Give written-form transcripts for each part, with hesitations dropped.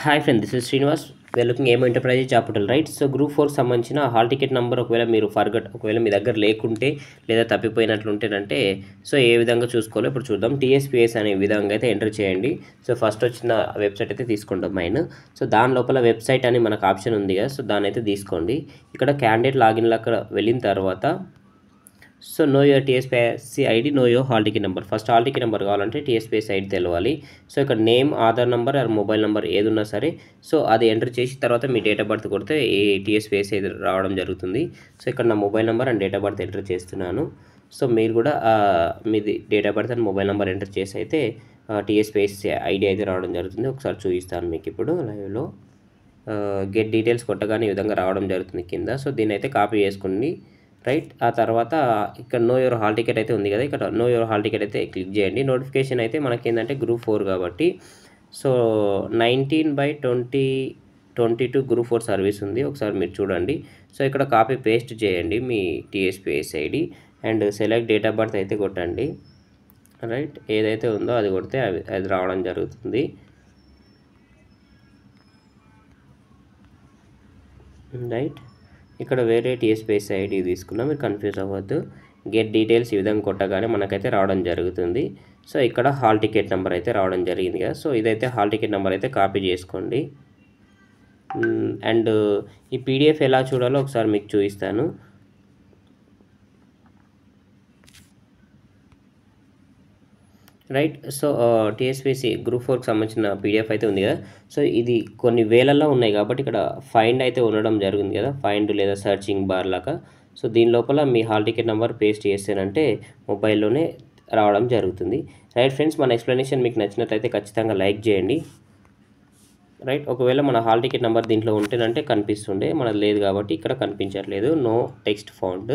Hi friend, this is Srinivas. We are looking ఏమో enterprises job portal, right? So group 4 సంబంధించిన hall ticket number ఒకవేళ మీ దగ్గర లేకుంటే లేదా తప్పిపోయినట్లుంటేనంటే సో ఏ విధంగా చూసుకోవాలో ఇప్పుడు చూద్దాం. టీఎస్పీఎస్ అనే విధంగా అయితే ఎంటర్ చేయండి. సో ఫస్ట్ వచ్చిన వెబ్సైట్ అయితే తీసుకుంటాం మైన్. సో దాని లోపల వెబ్సైట్ అని మనకు ఆప్షన్ ఉంది కదా, సో దాన్ని అయితే తీసుకోండి. ఇక్కడ క్యాండిడేట్ లాగిన్లో అక్కడ వెళ్ళిన తర్వాత so know your TSPSC ID, know your hall ticket number. First hall ticket number కావాలంటే టీఎస్పీఎస్సీ ఐడి తెలవాలి. సో ఇక్కడ name, Aadhaar number or mobile number ఏది ఉన్నా సరే సో అది ఎంటర్ చేసి తర్వాత మీ డేట్ ఆఫ్ బర్త్ కొడితే ఈ టీఎస్పీఎస్సీ ఐడి రావడం జరుగుతుంది. సో ఇక్కడ నా mobile number and date of birth enter చేస్తున్నాను. సో మీరు కూడా మీది date of birth and mobile number enter చేసి అయితే టీఎస్పీఎస్సీ ఐడి అయితే రావడం జరుగుతుంది. ఒకసారి చూపిస్తాను మీకు ఇప్పుడు లైవ్లో. గెట్ డీటెయిల్స్ కొట్టగానే ఈ విధంగా రావడం జరుగుతుంది కింద. సో దీన్ని అయితే కాపీ చేసుకోండి, రైట్? ఆ తర్వాత ఇక్కడ నో యువర్ హాల్ టికెట్ అయితే ఉంది కదా, ఇక్కడ నో యువర్ హాల్ టికెట్ అయితే క్లిక్ చేయండి. నోటిఫికేషన్ అయితే మనకి ఏంటంటే గ్రూప్ 4 కాబట్టి సో 19/20/22 గ్రూప్ 4 సర్వీస్ ఉంది. ఒకసారి మీరు చూడండి. సో ఇక్కడ కాపీ పేస్ట్ చేయండి మీ TSPS ID and select date of birth అయితే కొట్టండి, రైట్? ఏదైతే ఉందో అది కొడితే అది రావడం జరుగుతుంది, రైట్? ఇక్కడ వేరే టీఎస్పీఎస్ ఐడి తీసుకున్నా, మీరు కన్ఫ్యూజ్ అవ్వద్దు. గెట్ డీటెయిల్స్ ఈ విధంగా కొట్టగానే మనకైతే రావడం జరుగుతుంది. సో ఇక్కడ హాల్ టికెట్ నెంబర్ అయితే రావడం జరిగింది కదా, సో ఇదైతే హాల్ టికెట్ నెంబర్ అయితే కాపీ చేసుకోండి. అండ్ ఈ పీడిఎఫ్ ఎలా చూడాలో ఒకసారి మీకు చూపిస్తాను. రైట్? సో టీఎస్పీఎస్సీ గ్రూప్ 4కి సంబంధించిన పీడిఎఫ్ అయితే ఉంది కదా, సో ఇది కొన్ని వేలల్లో ఉన్నాయి కాబట్టి ఇక్కడ ఫైండ్ అయితే ఉండడం జరిగింది కదా, ఫైండ్ లేదా సర్చింగ్ బార్ లాగా. సో దీని లోపల మీ హాల్ టికెట్ నెంబర్ పేస్ట్ చేసానంటే మొబైల్లోనే రావడం జరుగుతుంది, రైట్ ఫ్రెండ్స్? మన ఎక్స్ప్లెనేషన్ మీకు నచ్చినట్లయితే ఖచ్చితంగా లైక్ చేయండి, రైట్? ఒకవేళ మన హాల్ టికెట్ నెంబర్ దీంట్లో ఉంటేనంటే కనిపిస్తుండే, మనది లేదు కాబట్టి ఇక్కడ కనిపించట్లేదు, no text found,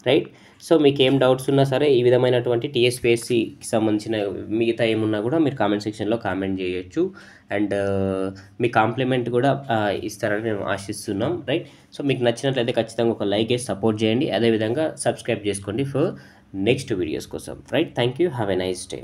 right? So మీకు ఏం డౌట్స్ ఉన్నా సరే ఈ విధమైనటువంటి టీఎస్పీఎస్సీకి సంబంధించిన మిగతా ఏమున్నా కూడా మీరు కామెంట్ సెక్షన్లో కామెంట్ చేయొచ్చు. అండ్ మీ కాంప్లిమెంట్ కూడా ఇస్తారని మేము ఆశిస్తున్నాం, రైట్? సో మీకు నచ్చినట్లయితే ఖచ్చితంగా ఒక లైక్ వేసి సపోర్ట్ చేయండి. అదేవిధంగా సబ్స్క్రైబ్ చేసుకోండి ఫర్ నెక్స్ట్ వీడియోస్ కోసం, right? Thank you, have a nice day.